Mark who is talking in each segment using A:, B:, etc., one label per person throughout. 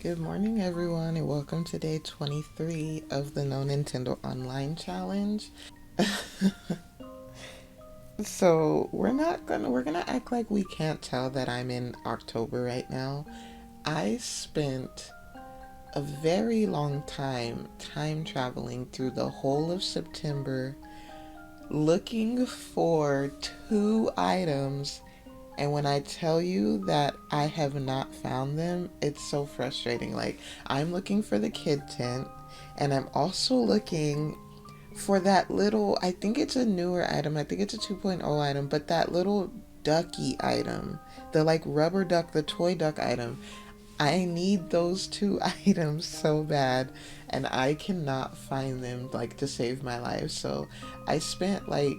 A: Good morning, everyone, and welcome to day 23 of the No Nintendo Online Challenge. We're gonna act like we can't tell that I'm in October right now. I spent a very long time traveling through the whole of September looking for two items. And when I tell you that I have not found them, it's so frustrating. Like, I'm looking for the kid tent, and I'm also looking for that little, I think it's a newer item, I think it's a 2.0 item, but that little ducky item, the like rubber duck, the toy duck item. I need those two items so bad, and I cannot find them like to save my life. So I spent like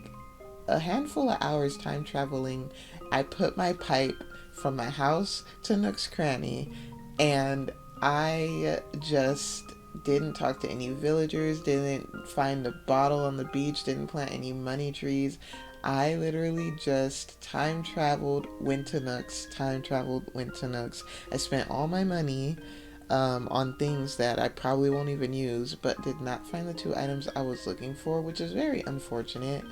A: a handful of hours time traveling. I put my pipe from my house to Nook's Cranny, and I just didn't talk to any villagers, didn't find a bottle on the beach, didn't plant any money trees. I literally just time traveled, went to Nook's, time traveled, went to Nook's. I spent all my money on things that I probably won't even use, but did not find the two items I was looking for, which is very unfortunate.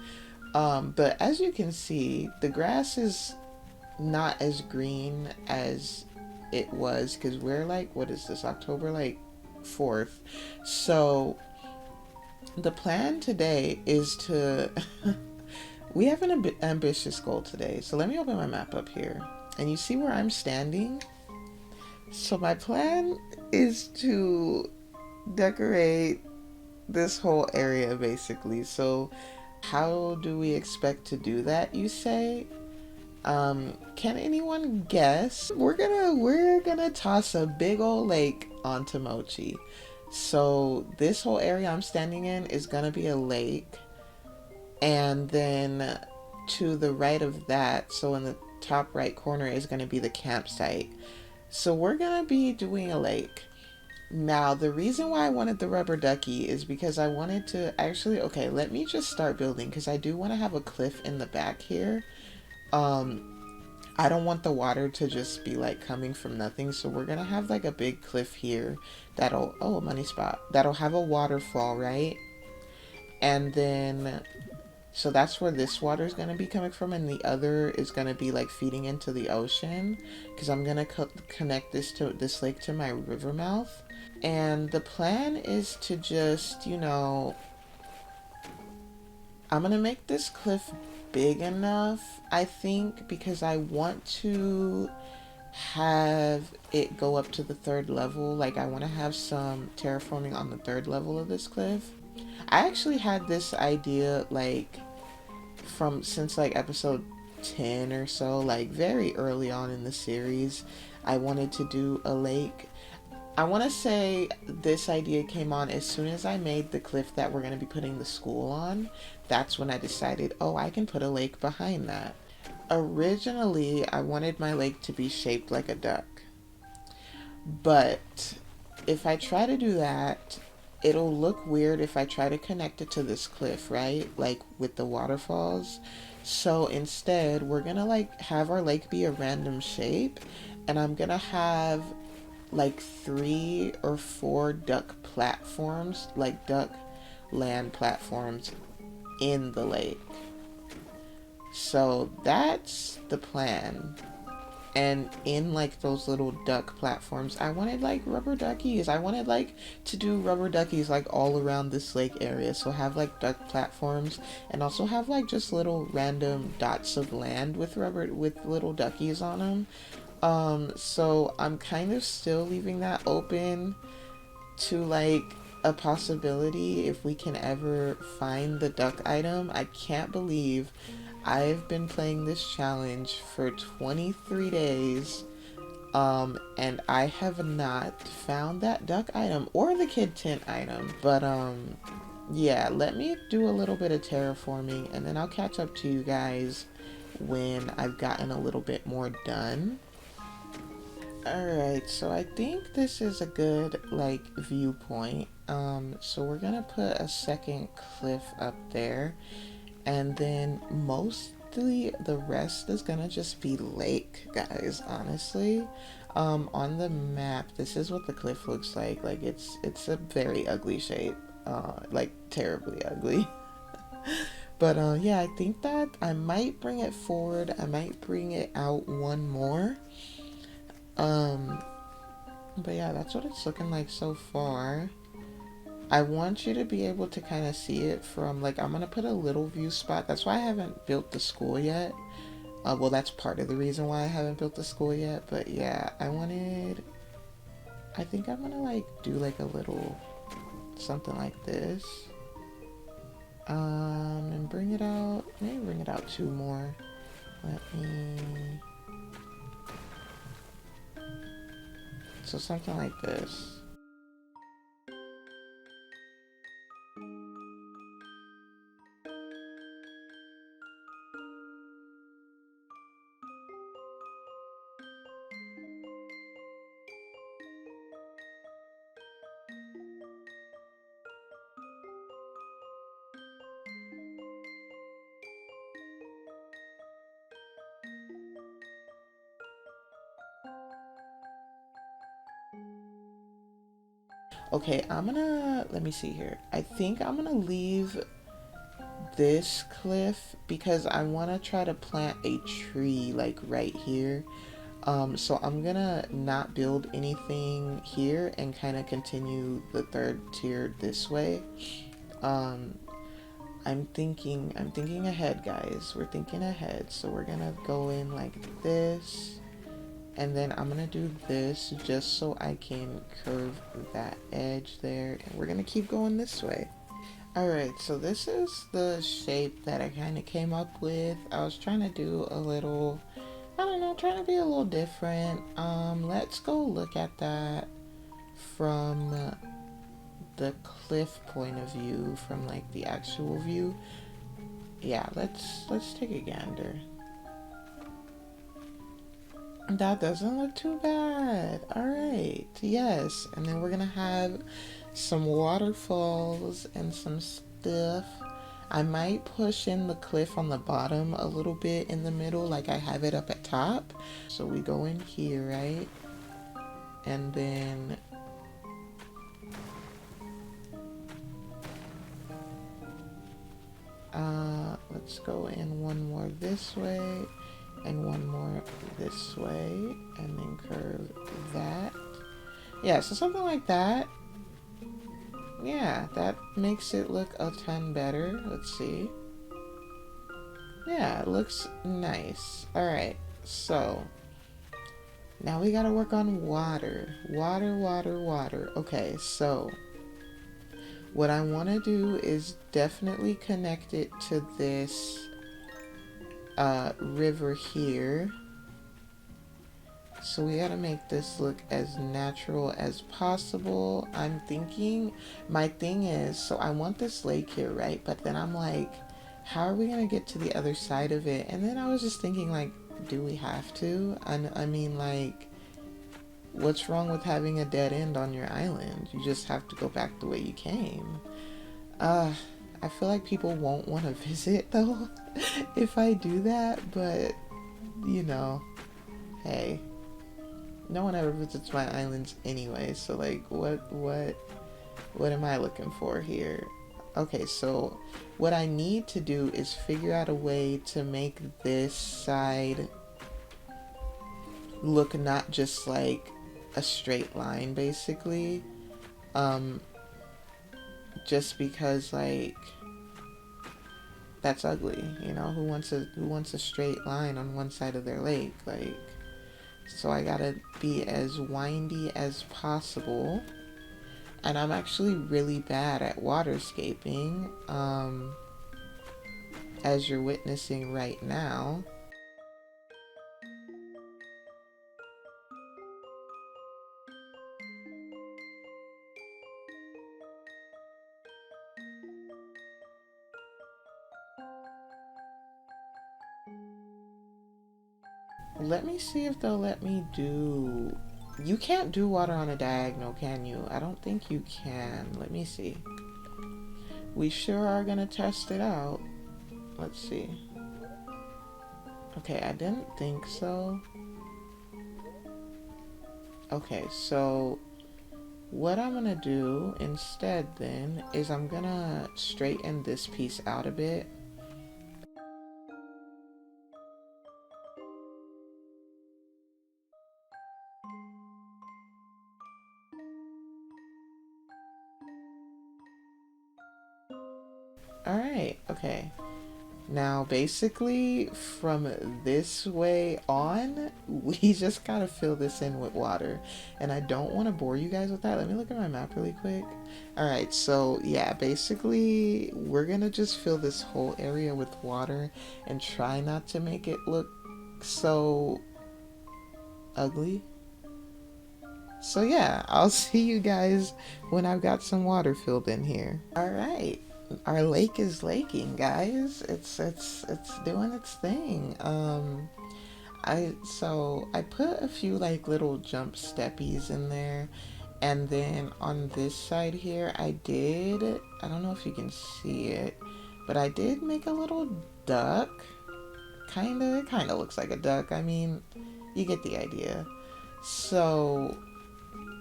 A: But as you can see, the grass is not as green as it was because we're like, what is this, October like 4th? So the plan today is to, we have an ambitious goal today. So let me open my map up here. And you see where I'm standing? So my plan is to decorate this whole area basically. So how do we expect to do that, you say? Can anyone guess? We're gonna toss a big old lake onto Mochi. So this whole area I'm standing in is gonna be a lake, and then to the right of that, so in the top right corner is gonna be the campsite. So we're gonna be doing a lake. Now, the reason why I wanted the rubber ducky is because I wanted to actually, okay, let me just start building because I do want to have a cliff in the back here. I don't want the water to just be like coming from nothing, so we're gonna have like a big cliff here that'll, oh, a money spot, that'll have a waterfall, right? And then, so that's where this water is gonna be coming from, and the other is gonna be like feeding into the ocean because I'm gonna connect this lake to my river mouth. And the plan is to just, I'm gonna make this cliff big enough, I think, because I want to have it go up to the third level. Like, I want to have some terraforming on the third level of this cliff. I actually had this idea, like, from since like episode 10 or so, like very early on in the series. I wanted to do a lake. I want to say this idea came on as soon as I made the cliff that we're going to be putting the school on. That's when I decided, oh, I can put a lake behind that. Originally, I wanted my lake to be shaped like a duck. But if I try to do that, it'll look weird if I try to connect it to this cliff, right? Like with the waterfalls. So instead, we're going to like have our lake be a random shape, and I'm going to have like 3 or 4 duck platforms, like duck land platforms in the lake. So that's the plan. And in like those little duck platforms, I wanted like rubber duckies. I wanted like to do rubber duckies like all around this lake area. So have like duck platforms and also have like just little random dots of land with little duckies on them. So I'm kind of still leaving that open to like a possibility if we can ever find the duck item. I can't believe I've been playing this challenge for 23 days, and I have not found that duck item or the kid tent item. But, yeah, let me do a little bit of terraforming and then I'll catch up to you guys when I've gotten a little bit more done. Alright, so I think this is a good, like, viewpoint. So we're gonna put a second cliff up there, and then mostly the rest is gonna just be lake, guys, honestly. On the map, this is what the cliff looks like. Like it's a very ugly shape. Like terribly ugly. But yeah, I think that I might bring it forward. I might bring it out one more. Um, but yeah, that's what it's looking like so far. I want you to be able to kind of see it from, like, I'm gonna put a little view spot. That's why I haven't built the school yet. Well, that's part of the reason why I haven't built the school yet. But yeah, I think I'm gonna like do like a little something like this. And bring it out, maybe bring it out two more. So something like this. Okay, let me see here. I think I'm gonna leave this cliff because I want to try to plant a tree like right here. So I'm gonna not build anything here and kind of continue the third tier this way. Um, I'm thinking ahead, guys. We're thinking ahead. So we're gonna go in like this. And then I'm gonna do this just so I can curve that edge there. And we're gonna keep going this way. Alright, so this is the shape that I kind of came up with. I was trying to do a little, I don't know, trying to be a little different. Let's go look at that from the cliff point of view, from like the actual view. Yeah, let's take a gander. That doesn't look too bad. Alright, yes. And then we're gonna have some waterfalls and some stuff. I might push in the cliff on the bottom a little bit in the middle, like I have it up at top. So we go in here, right? And then let's go in one more this way and one more this way, and then curve that. Yeah, so something like that. Yeah, that makes it look a ton better. Let's see. Yeah, it looks nice. Alright, so now we gotta work on water. Water. Okay, so what I want to do is definitely connect it to this river here. So we gotta make this look as natural as possible. I'm thinking, my thing is, so I want this lake here, right? But then I'm like, how are we gonna get to the other side of it? And then I was just thinking, like, do we have to? I mean, like, what's wrong with having a dead end on your island? You just have to go back the way you came. I feel like people won't want to visit though if I do that, but you know, hey, no one ever visits my islands anyway, so like what am I looking for here? Okay, so what I need to do is figure out a way to make this side look not just like a straight line, basically. Just because, like, that's ugly, you know? Who wants a straight line on one side of their lake? Like, so I gotta be as windy as possible. And I'm actually really bad at waterscaping, as you're witnessing right now. Let me see if they'll let me do... You can't do water on a diagonal, can you? I don't think you can. Let me see. We sure are gonna test it out. Let's see. Okay, I didn't think so. Okay, so what I'm gonna do instead then is I'm gonna straighten this piece out a bit. Alright, okay. Now, basically, from this way on, we just gotta fill this in with water. And I don't want to bore you guys with that. Let me look at my map really quick. Alright, so yeah, basically, we're gonna just fill this whole area with water and try not to make it look so ugly. So yeah, I'll see you guys when I've got some water filled in here. Alright. Our lake is laking, guys. It's doing its thing. I put a few like little jump steppies in there, and then on this side here I don't know if you can see it, but I did make a little duck. It kinda looks like a duck. I mean, you get the idea. So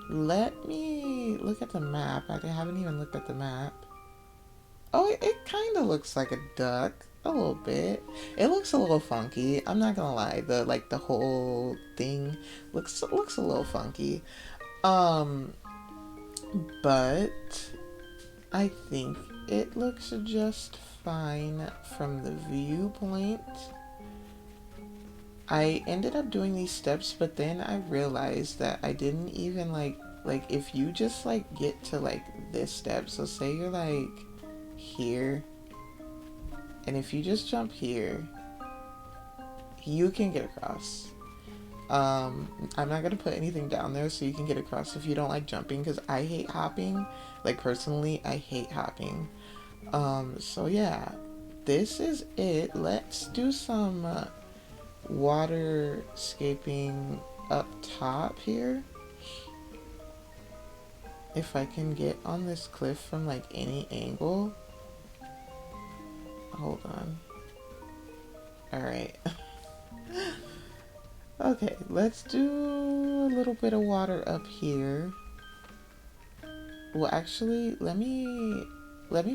A: let me look at the map. I haven't even looked at the map. Oh, it kind of looks like a duck, a little bit. It looks a little funky. I'm not gonna lie. The whole thing looks a little funky. Um, but I think it looks just fine from the viewpoint. I ended up doing these steps, but then I realized that I didn't even like if you just like get to like this step. So say you're like here, and if you just jump here, you can get across. I'm not gonna put anything down there so you can get across if you don't like jumping, because I hate hopping. Like personally, I hate hopping. So yeah, this is it. Let's do some water scaping up top here. If I can get on this cliff from like any angle. Hold on. Alright. Okay, let's do a little bit of water up here. Well, actually, let me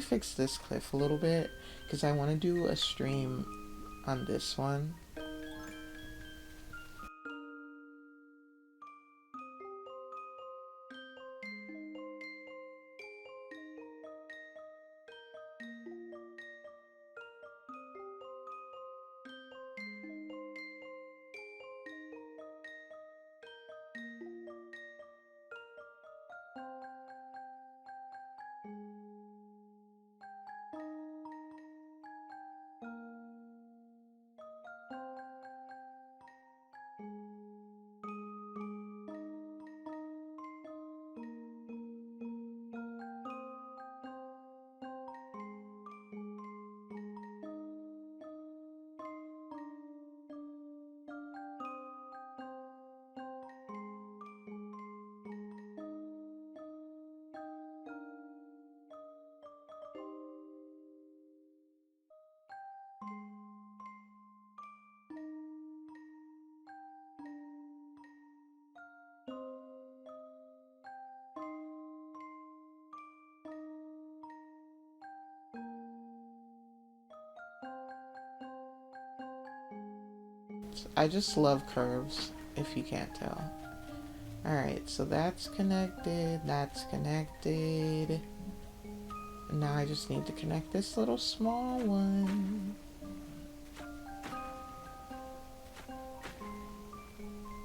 A: fix this cliff a little bit, because I want to do a stream on this one. I just love curves, if you can't tell. Alright, so that's connected, that's connected. Now I just need to connect this little small one.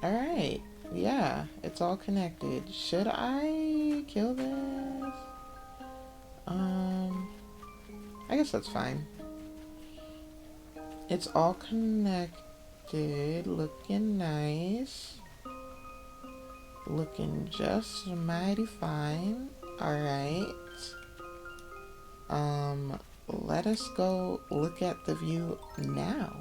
A: Alright, yeah, it's all connected. Should I kill this? I guess that's fine. It's all connected, looking nice. Looking just mighty fine. Alright. Let us go look at the view now.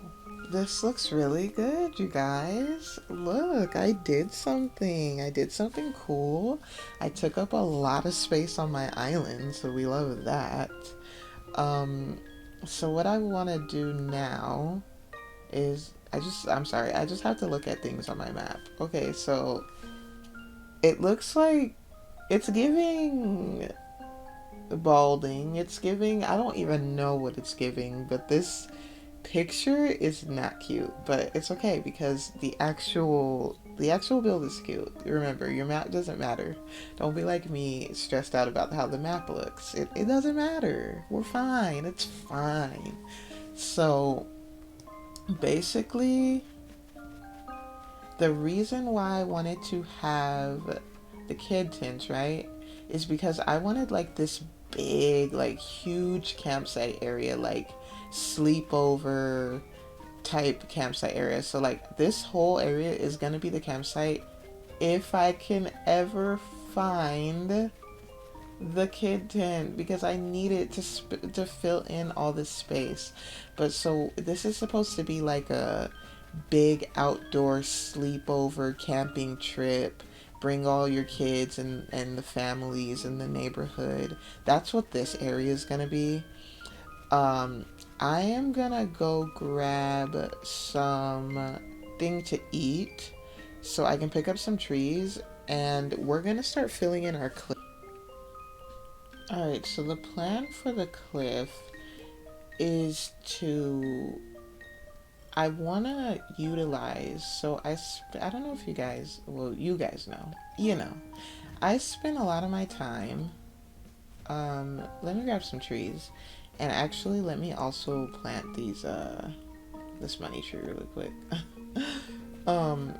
A: This looks really good, you guys. Look, I did something. I did something cool. I took up a lot of space on my island, so we love that. So what I want to do now is, I'm sorry, I just have to look at things on my map. Okay, so It looks like it's giving balding. It's giving, I don't even know what it's giving, but this picture is not cute. But it's okay because the actual build is cute. Remember, your map doesn't matter. Don't be like me, stressed out about how the map looks. It doesn't matter. We're fine. It's fine. So basically, the reason why I wanted to have the kid tent, right, is because I wanted like this big, like huge campsite area, like sleepover type campsite area. So like this whole area is gonna be the campsite if I can ever find the kid tent, because I need it to fill in all this space. But so this is supposed to be like a big outdoor sleepover camping trip. Bring all your kids and the families in the neighborhood. That's what this area is gonna be. Um, I am gonna go grab some thing to eat so I can pick up some trees, and we're gonna start filling in our cliff. Alright, so the plan for the cliff is to I want to utilize, so I don't know if you guys, well, you guys know, I spend a lot of my time, let me grab some trees, and actually let me also plant this money tree really quick. um,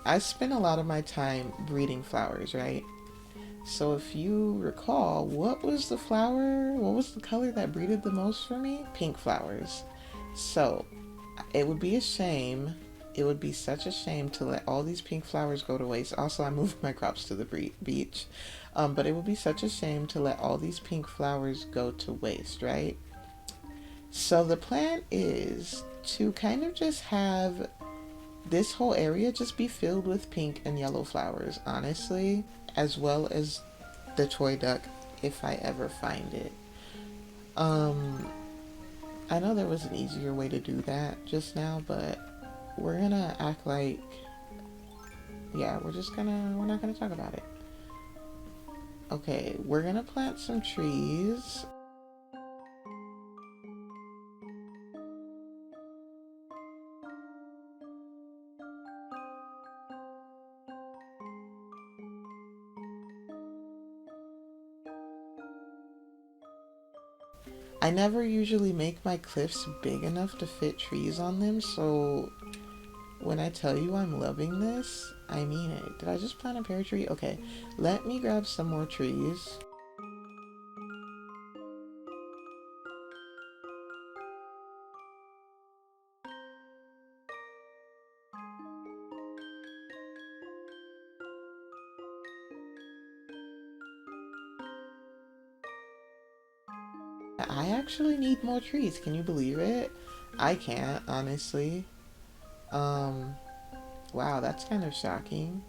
A: I spend a lot of my time breeding flowers, right? So if you recall, what was the color that breeded the most for me? Pink flowers. So it would be a shame. It would be such a shame to let all these pink flowers go to waste. Also, I moved my crops to the beach. But it would be such a shame to let all these pink flowers go to waste, right? So the plan is to kind of just have this whole area just be filled with pink and yellow flowers, honestly, as well as the toy duck if I ever find it. Um, I know there was an easier way to do that just now, but we're gonna act like, yeah, we're not gonna talk about it. Okay, we're gonna plant some trees. I never usually make my cliffs big enough to fit trees on them, so when I tell you I'm loving this, I mean it. Did I just plant a pear tree? Okay, let me grab some more trees. I actually need more trees. Can you believe it? I can't, honestly. Um, wow, that's kind of shocking.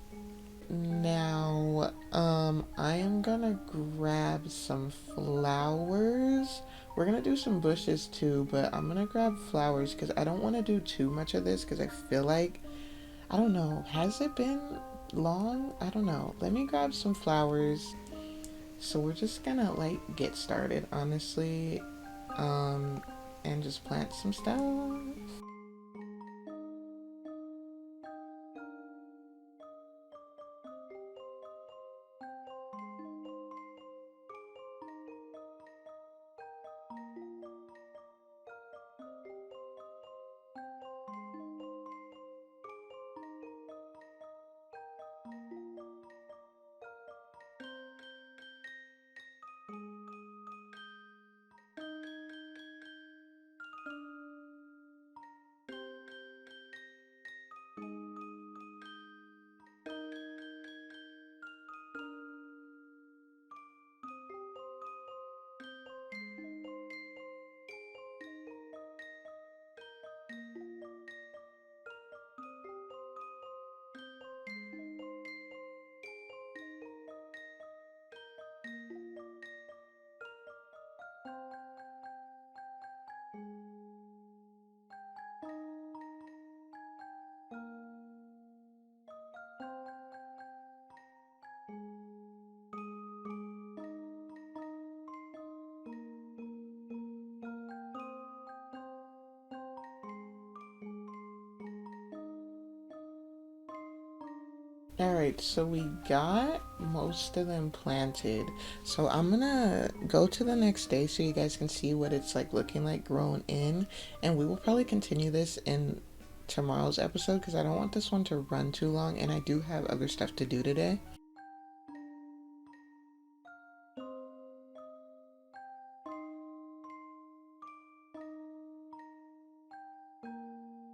A: Now, I am gonna grab some flowers. We're gonna do some bushes too, but I'm gonna grab flowers because I don't want to do too much of this because I feel like, I don't know, has it been long? I don't know. Let me grab some flowers. So we're just gonna like get started, honestly, um, and just plant some stuff. Alright, so we got most of them planted. So I'm gonna go to the next day so you guys can see what it's like looking like grown in. And we will probably continue this in tomorrow's episode because I don't want this one to run too long and I do have other stuff to do today.